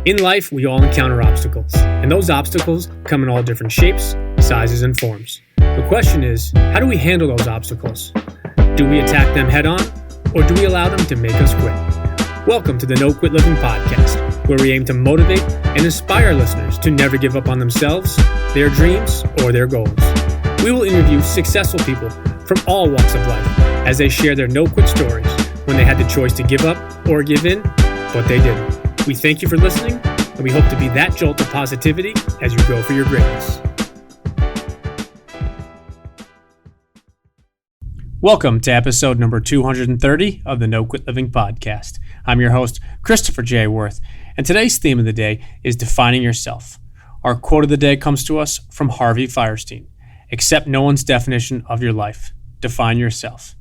In life, we all encounter obstacles, and those obstacles come in all different shapes, sizes, and forms. The question is, how do we handle those obstacles? Do we attack them head on, or do we allow them to make us quit? Welcome to the No Quit Living podcast, where we aim to motivate and inspire listeners to never give up on themselves, their dreams, or their goals. We will interview successful people from all walks of life as they share their no-quit stories when they had the choice to give up or give in, but they didn't. We thank you for listening, and we hope to be that jolt of positivity as you go for your greatness. Welcome to episode number 230 of the No Quit Living podcast. I'm your host, Christopher J. Worth, and today's theme of the day is defining yourself. Our quote of the day comes to us from Harvey Fierstein. Accept no one's definition of your life. Define yourself.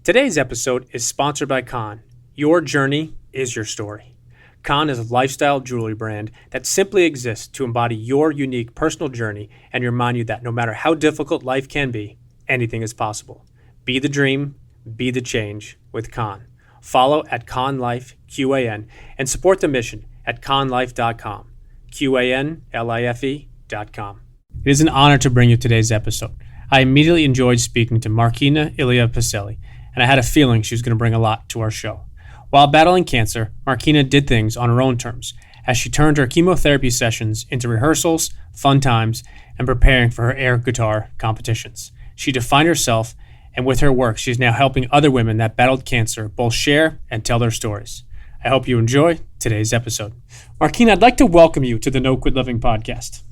Today's episode is sponsored by Con. Your journey is your story. Con is a lifestyle jewelry brand that simply exists to embody your unique personal journey and remind you that no matter how difficult life can be, anything is possible. Be the dream, be the change with Con. Follow at ConLife, QAN, and support the mission at conlife.com, QANLIFE.com. It is an honor to bring you today's episode. I immediately enjoyed speaking to Marquina Iliev, and I had a feeling she was going to bring a lot to our show. While battling cancer, Marquina did things on her own terms, as she turned her chemotherapy sessions into rehearsals, fun times, and preparing for her air guitar competitions. She defined herself, and with her work, she's now helping other women that battled cancer both share and tell their stories. I hope you enjoy today's episode. Marquina, I'd like to welcome you to the No Quit Living podcast.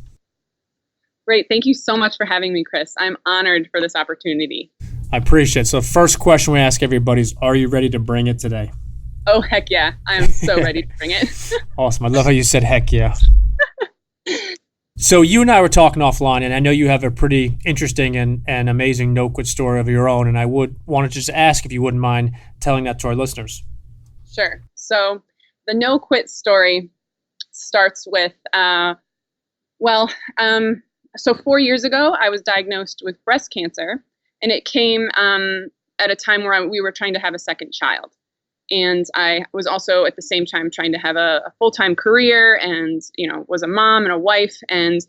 Great. Thank you so much for having me, Chris. I'm honored for this opportunity. I appreciate it. So the first question we ask everybody is, are you ready to bring it today? Oh, heck yeah. I'm so ready to bring it. Awesome. I love how you said heck yeah. So you and I were talking offline, and I know you have a pretty interesting and amazing no-quit story of your own, and I would want to just ask if you wouldn't mind telling that to our listeners. Sure. So the no-quit story starts with, so 4 years ago, I was diagnosed with breast cancer. And it came at a time where we were trying to have a second child. And I was also at the same time trying to have a full-time career and, was a mom and a wife and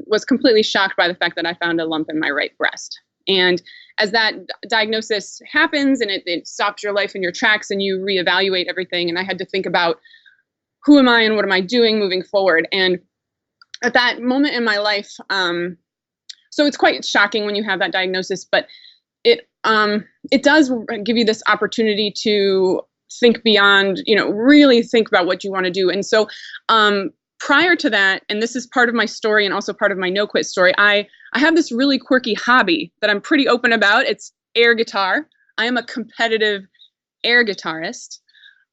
was completely shocked by the fact that I found a lump in my right breast. And as that diagnosis happens and it stops your life in your tracks and you reevaluate everything. And I had to think about who am I and what am I doing moving forward? And at that moment in my life, so it's quite shocking when you have that diagnosis, but it does give you this opportunity to think beyond, really think about what you want to do. And so prior to that, and this is part of my story and also part of my no quit story, I have this really quirky hobby that I'm pretty open about. It's air guitar. I am a competitive air guitarist.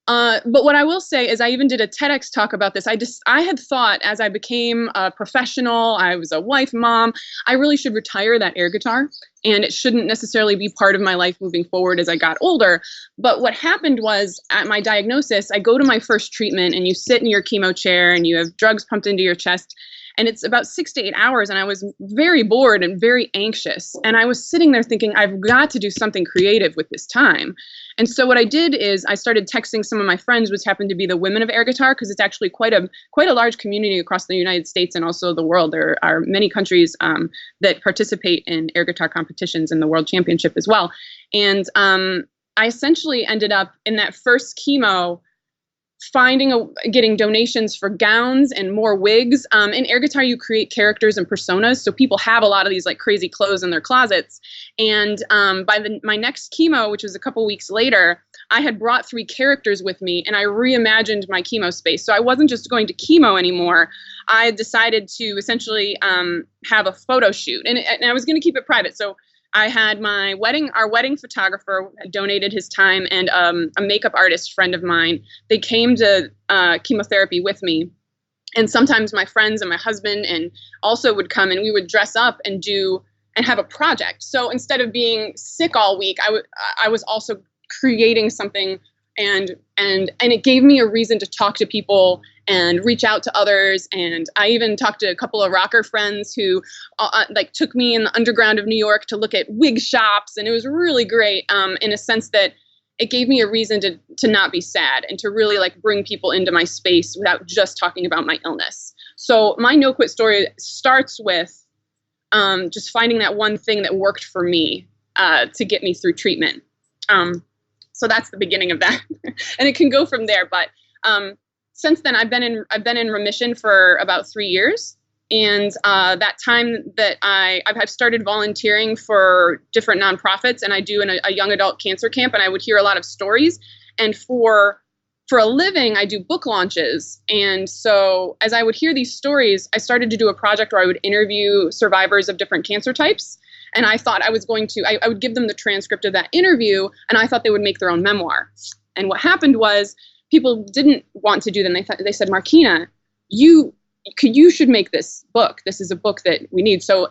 But what I will say is I even did a TEDx talk about this. I had thought as I became a professional, I was a wife, mom, I really should retire that air guitar and it shouldn't necessarily be part of my life moving forward as I got older. But what happened was at my diagnosis, I go to my first treatment and you sit in your chemo chair and you have drugs pumped into your chest. And it's about 6 to 8 hours. And I was very bored and very anxious. And I was sitting there thinking, I've got to do something creative with this time. And so what I did is I started texting some of my friends, which happened to be the women of air guitar, because it's actually quite a large community across the United States and also the world. There are many countries that participate in air guitar competitions in the World Championship as well. And I essentially ended up in that first chemo getting donations for gowns and more wigs. In air guitar, you create characters and personas. So people have a lot of these like crazy clothes in their closets. And by my next chemo, which was a couple weeks later, I had brought 3 characters with me and I reimagined my chemo space. So I wasn't just going to chemo anymore. I decided to essentially have a photo shoot and I was going to keep it private. So I had our wedding photographer donated his time and a makeup artist friend of mine. They came to chemotherapy with me. And sometimes my friends and my husband and also would come and we would dress up and have a project. So instead of being sick all week, I was also creating something and it gave me a reason to talk to people and reach out to others. And I even talked to a couple of rocker friends who like took me in the underground of New York to look at wig shops, and it was really great in a sense that it gave me a reason to not be sad and to really like bring people into my space without just talking about my illness. So my no quit story starts with just finding that one thing that worked for me to get me through treatment. So that's the beginning of that, and it can go from there. But since then, I've been in remission for about 3 years, and that time that I've started volunteering for different nonprofits, and I do a young adult cancer camp, and I would hear a lot of stories. And for a living, I do book launches. And so as I would hear these stories, I started to do a project where I would interview survivors of different cancer types. And I thought I would give them the transcript of that interview, and I thought they would make their own memoir. And what happened was people didn't want to do them. They said, Marquina, you should make this book. This is a book that we need. So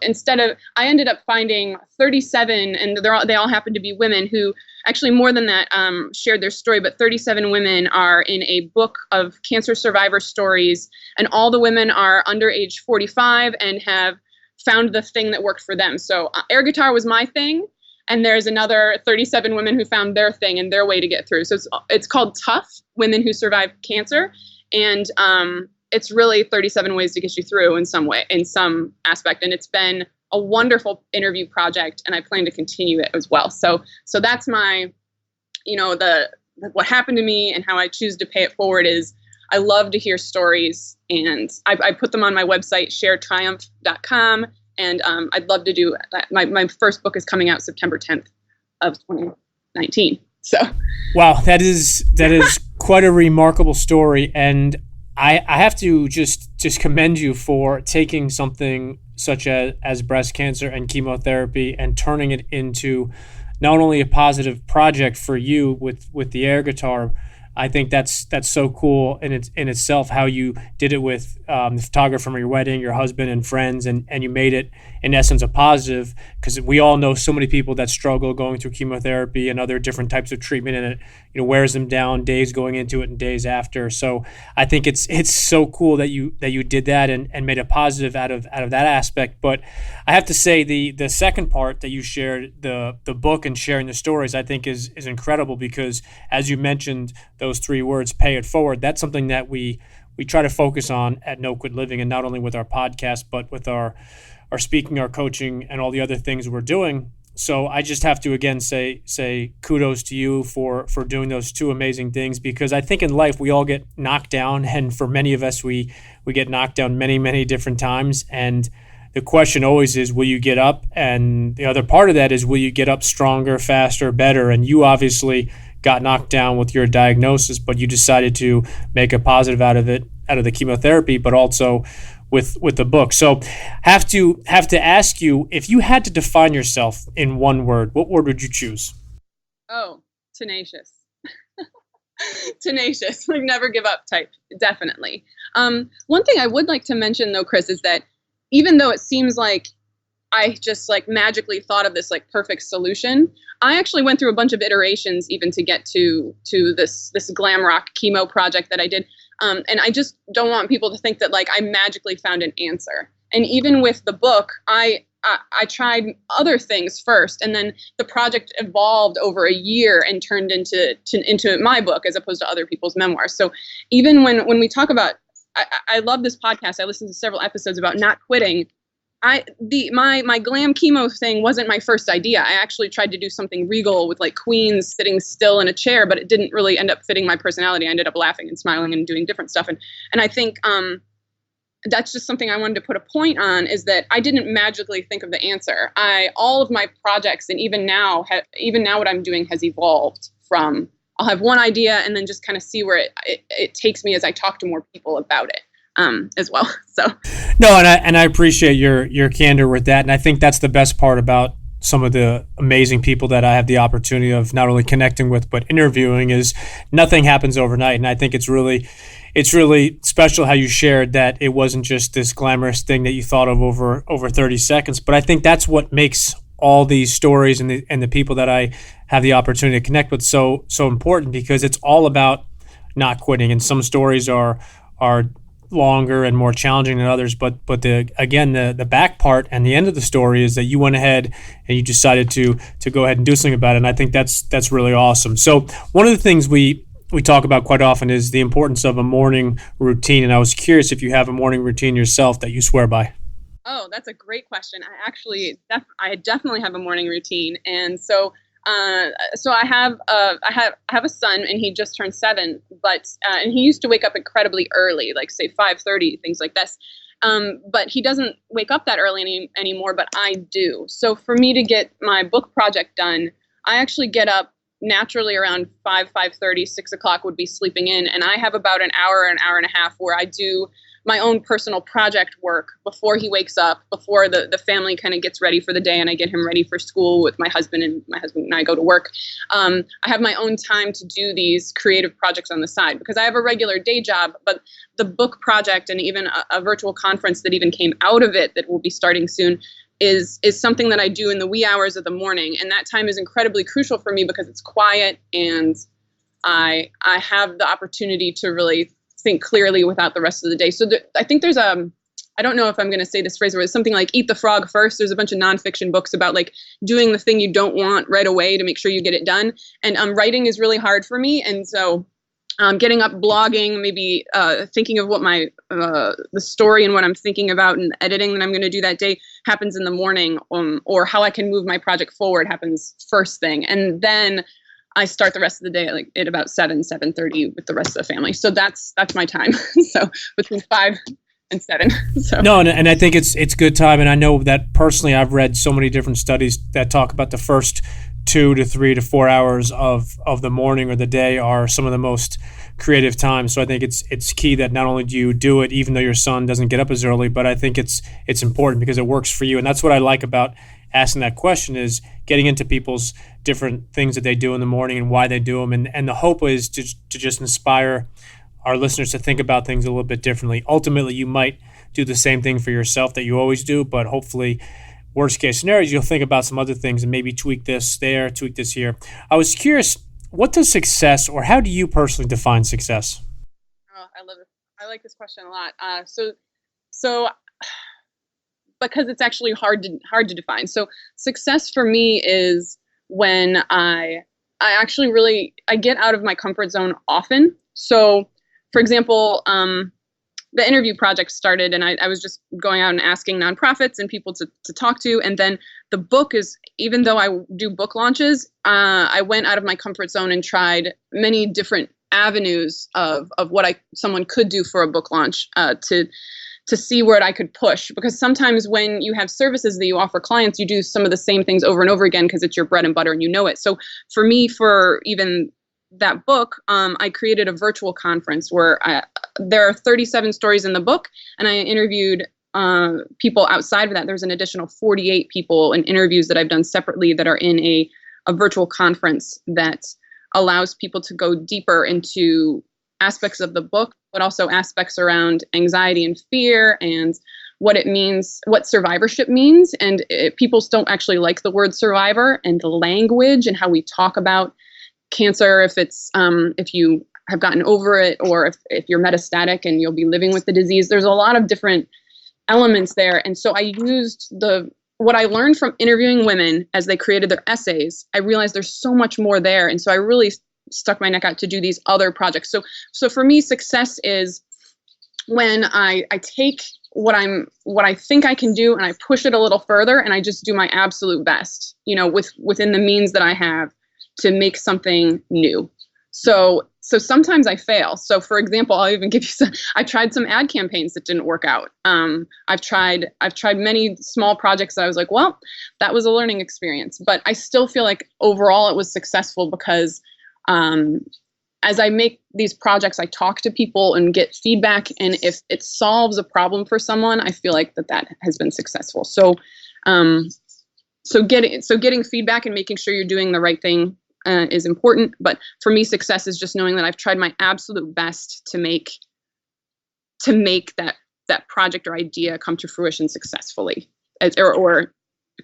I ended up finding 37, and they all happen to be women who actually more than that shared their story, but 37 women are in a book of cancer survivor stories. And all the women are under age 45 and have found the thing that worked for them. So air guitar was my thing, and there's another 37 women who found their thing and their way to get through. So it's called Tough: Women Who Survived Cancer, and it's really 37 ways to get you through in some way, in some aspect. And it's been a wonderful interview project, and I plan to continue it as well. So that's my, what happened to me and how I choose to pay it forward is I love to hear stories, and I put them on my website, sharetriumph.com. And I'd love to do my first book is coming out September 10th of 2019. So, wow, that is quite a remarkable story, and I have to just commend you for taking something such as breast cancer and chemotherapy and turning it into not only a positive project for you with the air guitar. I think that's so cool in itself, how you did it with the photographer from your wedding, your husband and friends, and you made it in essence a positive, because we all know so many people that struggle going through chemotherapy and other different types of treatment, and it wears them down, days going into it and days after. So I think it's so cool that you did that and made a positive out of that aspect. But I have to say the second part that you shared, the book and sharing the stories, I think is incredible, because as you mentioned, those 3 words, pay it forward, that's something that we try to focus on at No Quit Living, and not only with our podcast, but with our speaking, our coaching, and all the other things we're doing. So I just have to again say kudos to you for doing those 2 amazing things, because I think in life we all get knocked down, and for many of us we get knocked down many different times, and the question always is, will you get up? And the other part of that is, will you get up stronger, faster, better? And you obviously got knocked down with your diagnosis, but you decided to make a positive out of the chemotherapy, but also with the book. So have to ask you, if you had to define yourself in one word, what word would you choose? Oh, tenacious. Tenacious, like never give up type, definitely. One thing I would like to mention though, Chris, is that even though it seems like I just like magically thought of this like perfect solution, I actually went through a bunch of iterations even to get to this glam rock chemo project that I did. And I just don't want people to think that like I magically found an answer. And even with the book, I tried other things first, and then the project evolved over a year and turned into my book as opposed to other people's memoirs. So even when we talk about, I love this podcast. I listened to several episodes about not quitting. My glam chemo thing wasn't my first idea. I actually tried to do something regal with like queens sitting still in a chair, but it didn't really end up fitting my personality. I ended up laughing and smiling and doing different stuff. And I think that's just something I wanted to put a point on, is that I didn't magically think of the answer. All of my projects, and even now what I'm doing has evolved from, I'll have one idea and then just kind of see where it takes me as I talk to more people about it. As well. So no, and I appreciate your candor with that, and I think that's the best part about some of the amazing people that I have the opportunity of not only connecting with but interviewing, is nothing happens overnight. And I think it's really special how you shared that it wasn't just this glamorous thing that you thought of over 30 seconds, but I think that's what makes all these stories and the people that I have the opportunity to connect with so important, because it's all about not quitting. And some stories are longer and more challenging than others, but the back part and the end of the story is that you went ahead and you decided to go ahead and do something about it. And I think that's really awesome. So one of the things we talk about quite often is the importance of a morning routine. And I was curious if you have a morning routine yourself that you swear by. Oh, that's a great question. I definitely have a morning routine, and so I have a son, and he just turned 7, but and he used to wake up incredibly early, like say 5:30, things like this. But he doesn't wake up that early anymore, but I do. So for me to get my book project done, I actually get up naturally around 5:30, 6 o'clock would be sleeping in, and I have about an hour and a half where I do my own personal project work before he wakes up, before the family kind of gets ready for the day, and I get him ready for school with my husband and I go to work. I have my own time to do these creative projects on the side because I have a regular day job, but the book project and even a virtual conference that even came out of it that will be starting soon is something that I do in the wee hours of the morning. And that time is incredibly crucial for me because it's quiet and I have the opportunity to really think clearly without the rest of the day. So I think there's I don't know if I'm going to say this phrase, but it's something like eat the frog first. There's a bunch of nonfiction books about like doing the thing you don't want right away to make sure you get it done. And writing is really hard for me. And so getting up, blogging, maybe thinking of what my the story and what I'm thinking about and editing that I'm going to do that day happens in the morning, or how I can move my project forward happens first thing. And then I start the rest of the day at about 7:30 with the rest of the family. So that's my time. So between 5 and 7. So no, and I think it's good time. And I know that personally, I've read so many different studies that talk about the first 2 to 3 to 4 hours of the morning or the day are some of the most creative times. So I think it's key that not only do you do it, even though your son doesn't get up as early, but I think it's important because it works for you. And that's what I like about asking that question, is getting into people's different things that they do in the morning and why they do them. And the hope is to just inspire our listeners to think about things a little bit differently. Ultimately, you might do the same thing for yourself that you always do, but hopefully, worst case scenarios, you'll think about some other things and maybe tweak this there, tweak this here. I was curious, what does success, or how do you personally define success? Oh, I love it. I like this question a lot. So because it's actually hard to define. So success for me is when I actually really get out of my comfort zone often. So for example, the interview project started and I was just going out and asking nonprofits and people to talk to. And then the book is, even though I do book launches, I went out of my comfort zone and tried many different avenues of what someone could do for a book launch to see where I could push. Because sometimes when you have services that you offer clients, you do some of the same things over and over again because it's your bread and butter and you know it. So for me, for even that book, I created a virtual conference where there are 37 stories in the book, and I interviewed people outside of that. There's an additional 48 people and interviews that I've done separately that are in a virtual conference that allows people to go deeper into aspects of the book, but also aspects around anxiety and fear and what it means, what survivorship means. And people don't actually like the word survivor, and the language and how we talk about cancer, if you have gotten over it, or if you're metastatic and you'll be living with the disease. There's a lot of different elements there. And so I used what I learned from interviewing women as they created their essays. I realized there's so much more there. And so I really stuck my neck out to do these other projects. So for me, success is when I take what I think I can do and I push it a little further and I just do my absolute best, within the means that I have to make something new. So sometimes I fail. So for example, I'll even give you I tried some ad campaigns that didn't work out. I've tried many small projects that I was like, well, that was a learning experience, but I still feel like overall it was successful because as I make these projects, I talk to people and get feedback. And if it solves a problem for someone, I feel like that has been successful. So getting feedback and making sure you're doing the right thing is important. But for me, success is just knowing that I've tried my absolute best to make that project or idea come to fruition successfully, or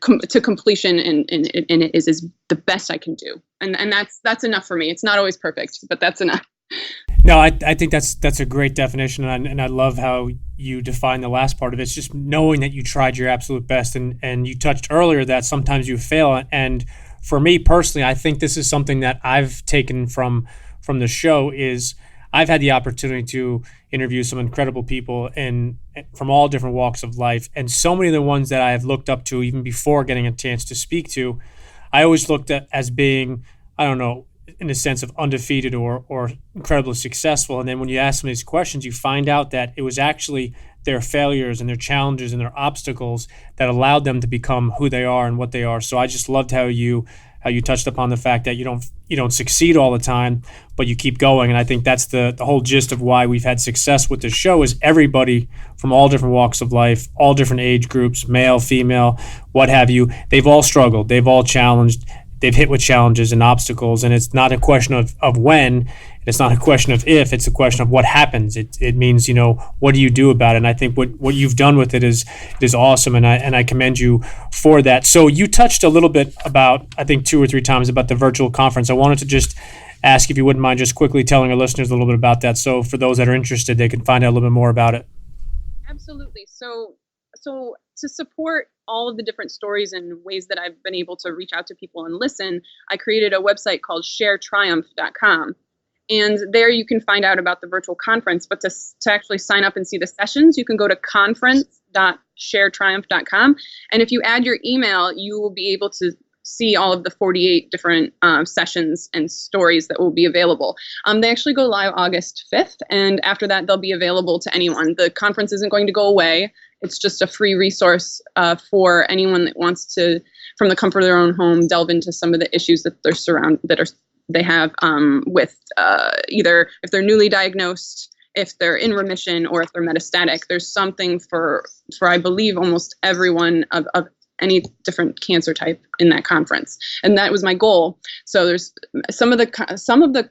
to completion, and it is the best I can do, and that's enough for me. It's not always perfect, but that's enough. No, I think that's a great definition, and I love how you define the last part of it. It's just knowing that you tried your absolute best, and you touched earlier that sometimes you fail. And for me personally, I think this is something that I've taken from the show is I've had the opportunity to interview some incredible people and from all different walks of life, and so many of the ones that I have looked up to even before getting a chance to speak to, I always looked at as being, I don't know, in a sense of undefeated or incredibly successful. And then when you ask them these questions, you find out that it was actually their failures and their challenges and their obstacles that allowed them to become who they are and what they are. So I just loved how you touched upon the fact that you don't succeed all the time, but you keep going. And I think that's the whole gist of why we've had success with this show is everybody from all different walks of life, all different age groups, male, female, what have you. They've all struggled. They've all challenged. They've hit with challenges and obstacles, and it's not a question of when, it's not a question of if, it's a question of what happens. It means, what do you do about it? And I think what you've done with it is awesome, and I commend you for that. So you touched a little bit about, I think 2 or 3 times, about the virtual conference. I wanted to just ask if you wouldn't mind just quickly telling our listeners a little bit about that, so for those that are interested, they can find out a little bit more about it. Absolutely. So to support all of the different stories and ways that I've been able to reach out to people and listen, I created a website called sharetriumph.com. And there you can find out about the virtual conference. But to actually sign up and see the sessions, you can go to conference.sharetriumph.com. And if you add your email, you will be able to see all of the 48 different sessions and stories that will be available. They actually go live August 5th, and after that, they'll be available to anyone. The conference isn't going to go away. It's just a free resource for anyone that wants to, from the comfort of their own home, delve into some of the issues that they have with either if they're newly diagnosed, if they're in remission, or if they're metastatic. There's something for I believe almost everyone of any different cancer type in that conference, and that was my goal. So there's some of the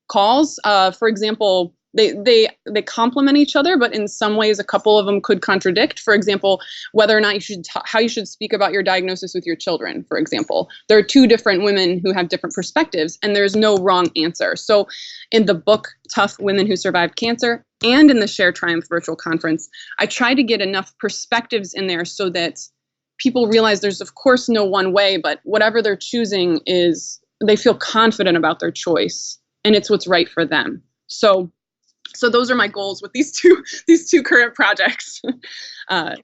calls, for example, they complement each other, but in some ways a couple of them could contradict. For example, whether or not how you should speak about your diagnosis with your children. For example, there are 2 different women who have different perspectives, and there's no wrong answer. So in the book Tough Women Who Survived Cancer and in the Share Triumph virtual conference, I try to get enough perspectives in there so that people realize there's of course no one way, but whatever they're choosing is, they feel confident about their choice and it's what's right for them. So those are my goals with these two current projects. I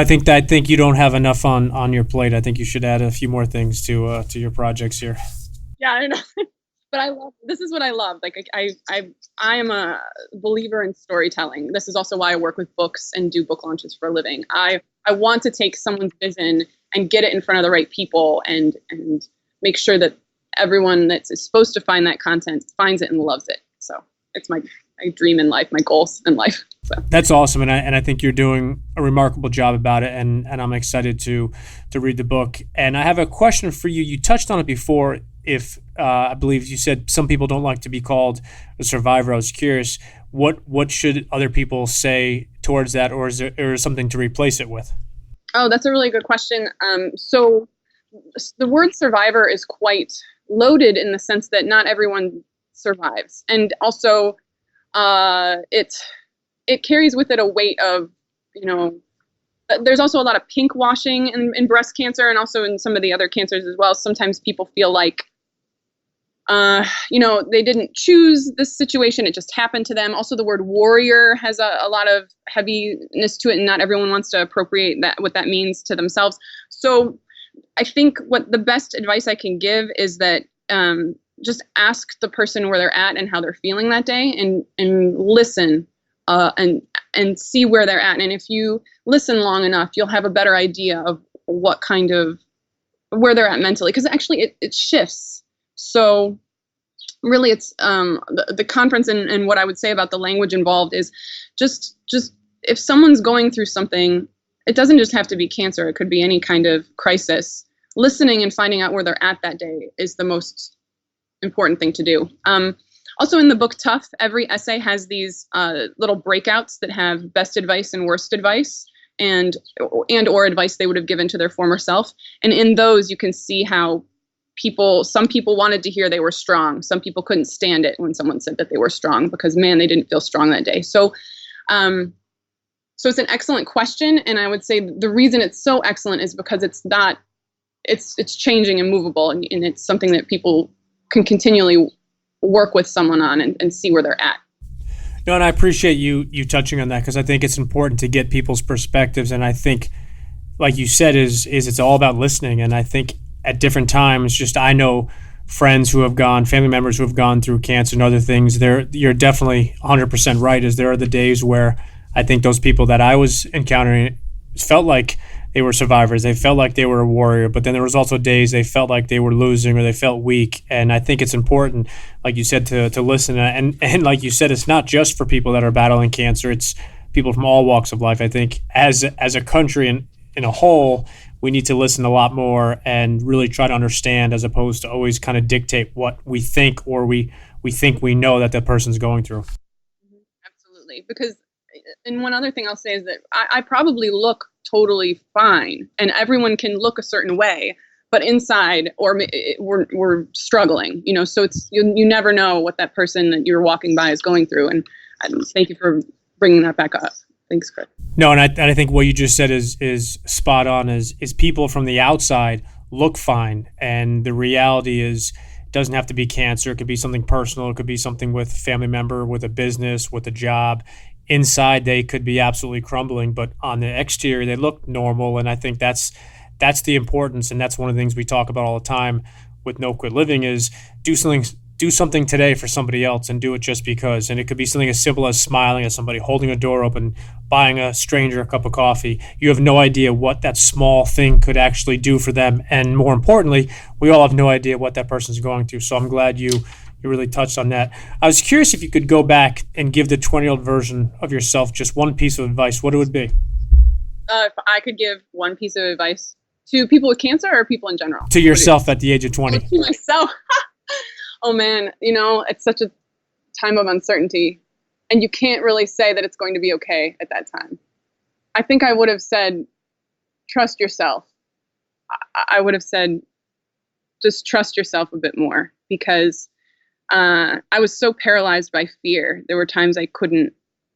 think you don't have enough on your plate. I think you should add a few more things to your projects here. Yeah, I know. But this is what I love. Like I am a believer in storytelling. This is also why I work with books and do book launches for a living. I want to take someone's vision and get it in front of the right people and make sure that everyone that's supposed to find that content finds it and loves it. So it's my dream in life, my goals in life. So. That's awesome, and I think you're doing a remarkable job about it, and I'm excited to read the book. And I have a question for you. You touched on it before. If I believe you said some people don't like to be called a survivor. I was curious, what should other people say towards that, or is there something to replace it with? Oh, that's a really good question. So the word survivor is quite loaded in the sense that not everyone survives, and also it carries with it a weight of, there's also a lot of pink washing in breast cancer and also in some of the other cancers as well. Sometimes people feel like, they didn't choose this situation. It just happened to them. Also, the word warrior has a lot of heaviness to it, and not everyone wants to appropriate what that means to themselves. So I think what the best advice I can give is that just ask the person where they're at and how they're feeling that day, and listen and see where they're at. And if you listen long enough, you'll have a better idea of what kind of where they're at mentally, because actually it shifts. So really it's the conference and what I would say about the language involved is just if someone's going through something, it doesn't just have to be cancer. It could be any kind of crisis. Listening and finding out where they're at that day is the most important thing to do. Also in the book Tough, every essay has these little breakouts that have best advice and worst advice. and or advice they would have given to their former self. And in those, you can see how some people wanted to hear they were strong. Some people couldn't stand it when someone said that they were strong because, man, they didn't feel strong that day. So it's an excellent question. And I would say the reason it's so excellent is because it's changing and movable. And it's something that people can continually work with someone on and see where they're at. No, and I appreciate you touching on that because I think it's important to get people's perspectives. And I think, like you said, is it's all about listening. And I think at different times, just I know friends who have gone, family members who have gone through cancer and other things. You're definitely 100% right. Is there are the days where I think those people that I was encountering felt like they were survivors. They felt like they were a warrior, but then there was also days they felt like they were losing or they felt weak. And I think it's important, like you said, to listen. And like you said, it's not just for people that are battling cancer. It's people from all walks of life. I think as a country and in a whole, we need to listen a lot more and really try to understand as opposed to always kind of dictate what we think or we think we know that the person's going through. Absolutely. Because, and one other thing I'll say is that I probably look totally fine and everyone can look a certain way, but inside we're struggling, so it's, you never know what that person that you're walking by is going through. And thank you for bringing that back up. Thanks, Chris. No, and I think what you just said is spot on. Is people from the outside look fine, and the reality is it doesn't have to be cancer. It could be something personal. It could be something with a family member, with a business, with a job. Inside, they could be absolutely crumbling, but on the exterior, they look normal. And I think that's the importance, and that's one of the things we talk about all the time with No Quit Living is do something today for somebody else and do it just because. And it could be something as simple as smiling at somebody, holding a door open, buying a stranger a cup of coffee. You have no idea what that small thing could actually do for them. And more importantly, we all have no idea what that person's going through. So I'm glad you really touched on that. I was curious if you could go back and give the 20-year-old version of yourself just one piece of advice, what it would be. If I could give one piece of advice to people with cancer or people in general? To yourself at the age of 20. To myself. Oh man, it's such a time of uncertainty and you can't really say that it's going to be okay at that time. I think I would have said, trust yourself. I would have said, just trust yourself a bit more because I was so paralyzed by fear. There were times I couldn't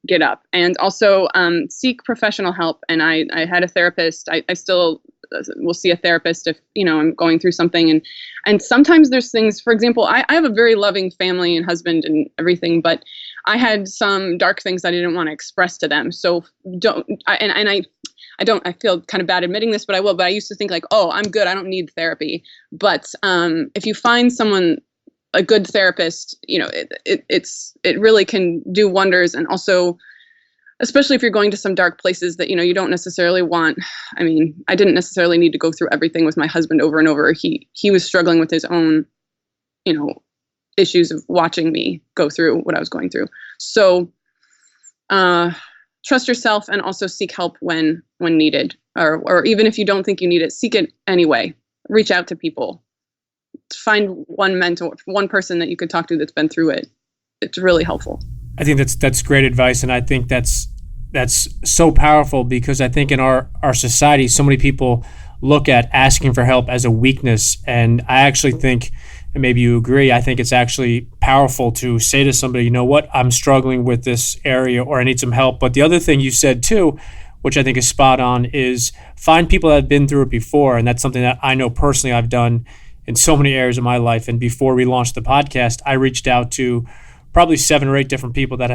get up, and also seek professional help. And I had a therapist. I still will see a therapist if I'm going through something. And sometimes there's things. For example, I have a very loving family and husband and everything, but I had some dark things I didn't want to express to them. So I feel kind of bad admitting this, but I will. But I used to think like, oh, I'm good. I don't need therapy. But if you find someone, a good therapist, it really can do wonders. And also, especially if you're going to some dark places that, you don't necessarily want. I mean, I didn't necessarily need to go through everything with my husband over and over. He was struggling with his own, issues of watching me go through what I was going through. So, trust yourself and also seek help when needed, or even if you don't think you need it, seek it anyway. Reach out to people. Find one mentor, one person that you could talk to that's been through it. It's really helpful. I think that's great advice, and I think that's so powerful because I think in our society, so many people look at asking for help as a weakness, and I actually think, and maybe you agree, I think it's actually powerful to say to somebody, you know what, I'm struggling with this area or I need some help. But the other thing you said too, which I think is spot on, is find people that have been through it before, and that's something that I know personally I've done in so many areas of my life. And before we launched the podcast, I reached out to probably 7 or 8 different people that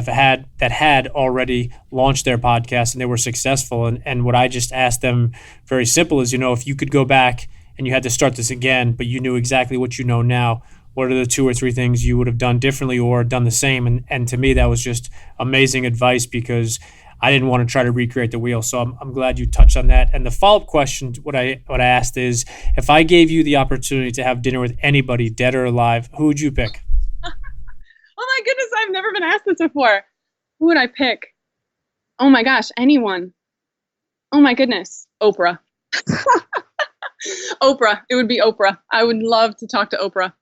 had already launched their podcast and they were successful. And what I just asked them, very simple, is, if you could go back and you had to start this again, but you knew exactly what you know now, what are the 2 or 3 things you would have done differently or done the same? And to me, that was just amazing advice because I didn't want to try to recreate the wheel. So I'm glad you touched on that. And the follow-up question, what I asked is, if I gave you the opportunity to have dinner with anybody, dead or alive, who would you pick? Oh my goodness, I've never been asked this before. Who would I pick? Oh my gosh, anyone. Oh my goodness, Oprah. Oprah, it would be Oprah. I would love to talk to Oprah.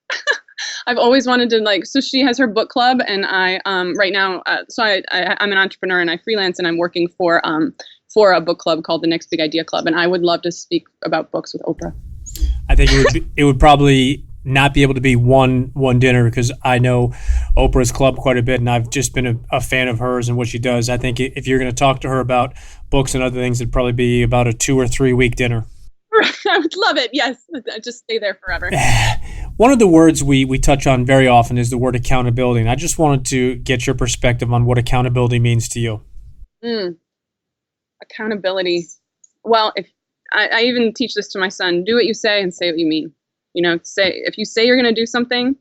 I've always wanted to so she has her book club, and I right now, I'm an entrepreneur and I freelance, and I'm working for for a book club called the Next Big Idea Club, and I would love to speak about books with Oprah. I think it would probably not be able to be one dinner, because I know Oprah's club quite a bit, and I've just been a fan of hers and what she does. I think if you're going to talk to her about books and other things, it'd probably be about a 2 or 3 week dinner. I would love it. Yes, I'd just stay there forever. One of the words we touch on very often is the word accountability, and I just wanted to get your perspective on what accountability means to you. Accountability. Well, if I even teach this to my son: do what you say and say what you mean. If you say you're going to do something,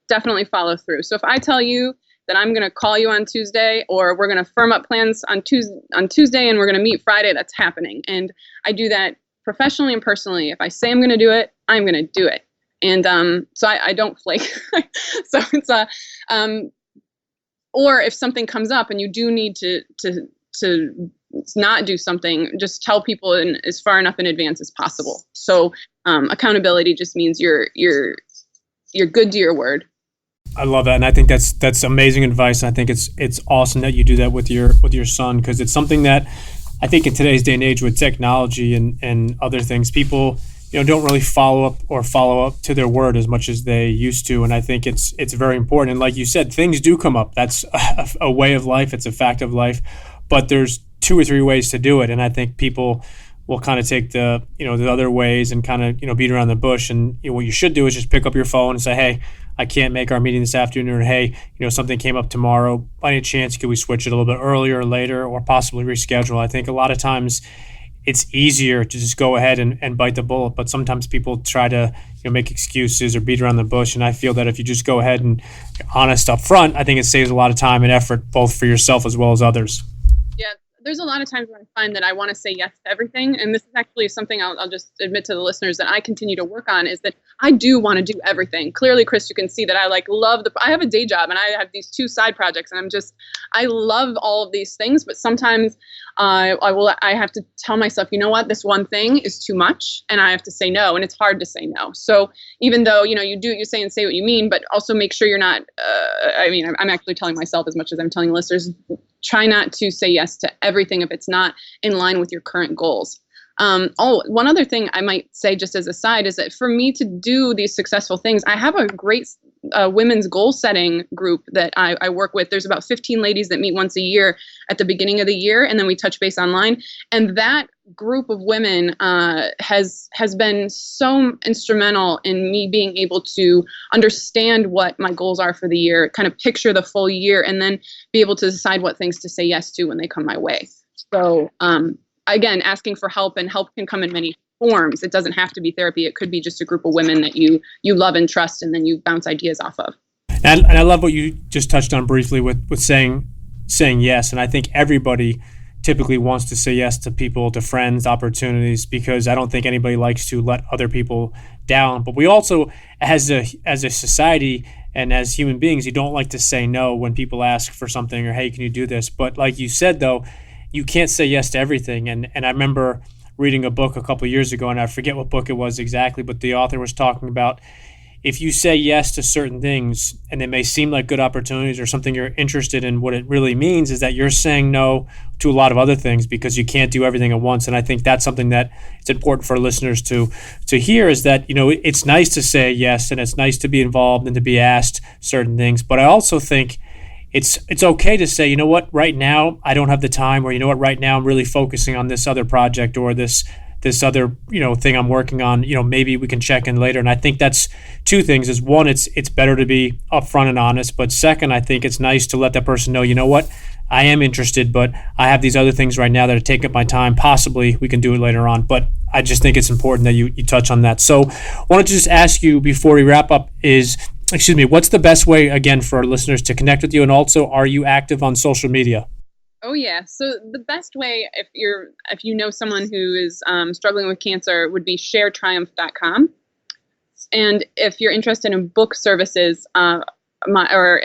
definitely follow through. So if I tell you that I'm going to call you on Tuesday, or we're going to firm up plans on Tuesday and we're going to meet Friday, that's happening. And I do that professionally and personally. If I say I'm going to do it, I'm going to do it. And so I don't flake. So it's or if something comes up and you do need to not do something, just tell people as far enough in advance as possible. So accountability just means you're good to your word. I love that, and I think that's amazing advice. I think it's awesome that you do that with your son, because it's something that I think in today's day and age with technology and other things, people don't really follow up to their word as much as they used to, and I think it's very important. And like you said, things do come up. That's a way of life. It's a fact of life, but there's 2 or 3 ways to do it, and I think people will kind of take the other ways and kind of beat around the bush. And what you should do is just pick up your phone and say, hey, I can't make our meeting this afternoon, or hey, something came up tomorrow. By any chance, could we switch it a little bit earlier or later, or possibly reschedule? I think a lot of times it's easier to just go ahead and bite the bullet, but sometimes people try to make excuses or beat around the bush. And I feel that if you just go ahead and honest up front, I think it saves a lot of time and effort, both for yourself as well as others. Yeah. There's a lot of times when I find that I want to say yes to everything. And this is actually something I'll just admit to the listeners that I continue to work on, is that I do want to do everything. Clearly, Chris, you can see that I love I have a day job and I have these 2 side projects, and I love all of these things. But sometimes I have to tell myself, you know what, this one thing is too much, and I have to say no. And it's hard to say no. So even though, you do what you say and say what you mean, but also make sure you're not, I'm actually telling myself as much as I'm telling listeners, try not to say yes to everything if it's not in line with your current goals. One other thing I might say just as a side is that for me to do these successful things, I have a great women's goal setting group that I work with. There's about 15 ladies that meet once a year at the beginning of the year, and then we touch base online. And that group of women has been so instrumental in me being able to understand what my goals are for the year, kind of picture the full year, and then be able to decide what things to say yes to when they come my way. So again, asking for help, and help can come in many forms. It doesn't have to be therapy. It could be just a group of women that you love and trust, and then you bounce ideas off of. And I love what you just touched on briefly with saying yes. And I think everybody typically wants to say yes to people, to friends, opportunities, because I don't think anybody likes to let other people down. But we also, as a society and as human beings, you don't like to say no when people ask for something, or hey, can you do this? But like you said, though, you can't say yes to everything. And I remember reading a book a couple of years ago, and I forget what book it was exactly, but the author was talking about if you say yes to certain things and they may seem like good opportunities or something you're interested in, what it really means is that you're saying no to a lot of other things because you can't do everything at once. And I think that's something that it's important for listeners to hear, is that, it's nice to say yes, and it's nice to be involved and to be asked certain things. But I also think it's okay to say, you know what, right now I don't have the time, or you know what, right now I'm really focusing on this other project or this other thing I'm working on. Maybe we can check in later. And I think that's 2 things. Is one, it's better to be upfront and honest, but second, I think it's nice to let that person know, you know what, I am interested, but I have these other things right now that are taking up my time. Possibly we can do it later on, but I just think it's important that you touch on that. So I wanted to just ask you before we wrap up what's the best way, again, for our listeners to connect with you? And also, are you active on social media? Oh, yeah. So the best way, if you know someone who is struggling with cancer, would be sharetriumph.com. And if you're interested in book services, or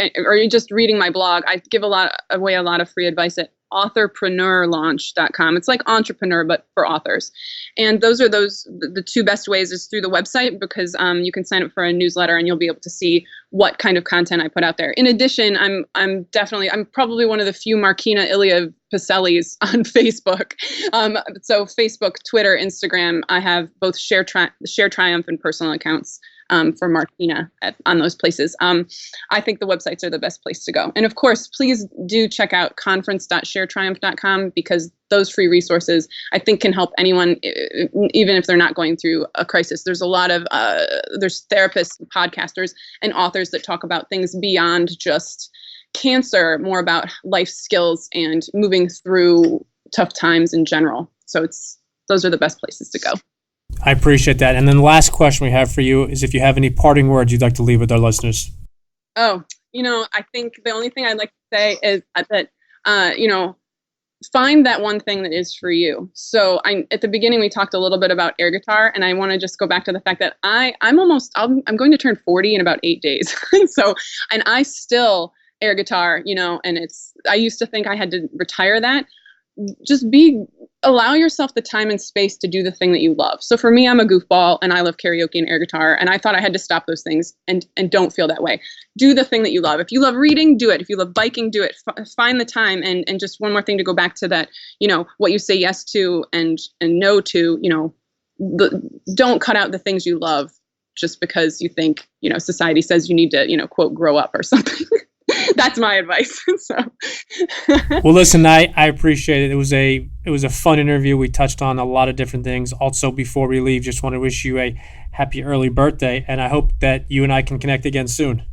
just reading my blog, I give away a lot of free advice at authorpreneurlaunch.com. It's like entrepreneur, but for authors. And those are the two best ways is through the website, because you can sign up for a newsletter and you'll be able to see what kind of content I put out there. In addition, I'm probably one of the few Marquina Iliev Pacellis on Facebook. So Facebook, Twitter, Instagram, I have both Share Triumph and personal accounts for Marquina on those places. I think the websites are the best place to go. And of course, please do check out conference.sharetriumph.com, because those free resources I think can help anyone, even if they're not going through a crisis. There's a lot of there's therapists, podcasters, and authors that talk about things beyond just cancer, more about life skills and moving through tough times in general. So those are the best places to go. I appreciate that. And then the last question we have for you is if you have any parting words you'd like to leave with our listeners. Oh, I think the only thing I'd like to say is that, find that one thing that is for you. So at the beginning, we talked a little bit about air guitar, and I want to just go back to the fact that I'm going to turn 40 in about 8 days. And I still air guitar, and I used to think I had to retire that. Just allow yourself the time and space to do the thing that you love. So for me, I'm a goofball and I love karaoke and air guitar. And I thought I had to stop those things and don't feel that way. Do the thing that you love. If you love reading, do it. If you love biking, do it. Find the time. And just one more thing to go back to that, what you say yes to and no to, don't cut out the things you love just because you think, society says you need to, quote, grow up or something. That's my advice. So, well, listen, I appreciate it. It was a fun interview. We touched on a lot of different things. Also, before we leave, just want to wish you a happy early birthday, and I hope that you and I can connect again soon.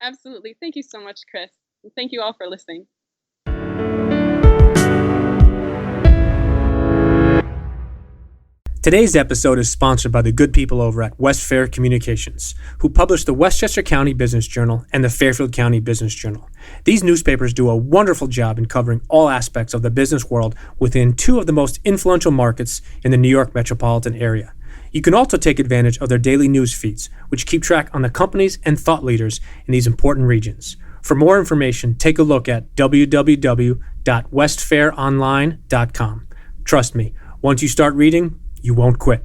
Absolutely. Thank you so much, Chris. And thank you all for listening. Today's episode is sponsored by the good people over at West Fair Communications, who publish the Westchester County Business Journal and the Fairfield County Business Journal. These newspapers do a wonderful job in covering all aspects of the business world within two of the most influential markets in the New York metropolitan area. You can also take advantage of their daily news feeds, which keep track on the companies and thought leaders in these important regions. For more information, take a look at www.westfaironline.com. Trust me, once you start reading, you won't quit.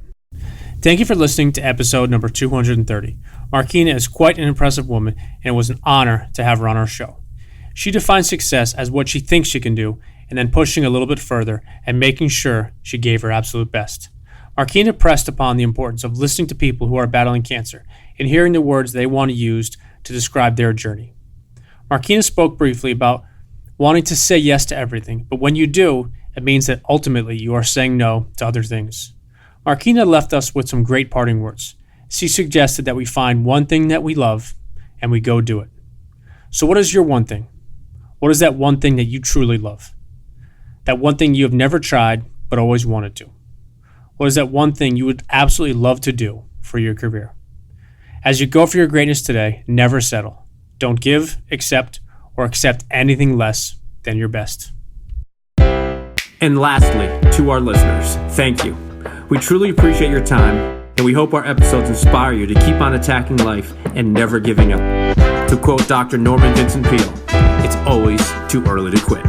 Thank you for listening to episode number 230. Marquina is quite an impressive woman, and it was an honor to have her on our show. She defines success as what she thinks she can do, and then pushing a little bit further and making sure she gave her absolute best. Marquina pressed upon the importance of listening to people who are battling cancer and hearing the words they want to use to describe their journey. Marquina spoke briefly about wanting to say yes to everything, but when you do, it means that ultimately you are saying no to other things. Marquina left us with some great parting words. She suggested that we find one thing that we love and we go do it. So what is your one thing? What is that one thing that you truly love? That one thing you have never tried but always wanted to? What is that one thing you would absolutely love to do for your career? As you go for your greatness today, never settle. Don't give, accept, or accept anything less than your best. And lastly, to our listeners, thank you. We truly appreciate your time, and we hope our episodes inspire you to keep on attacking life and never giving up. To quote Dr. Norman Vincent Peale, it's always too early to quit.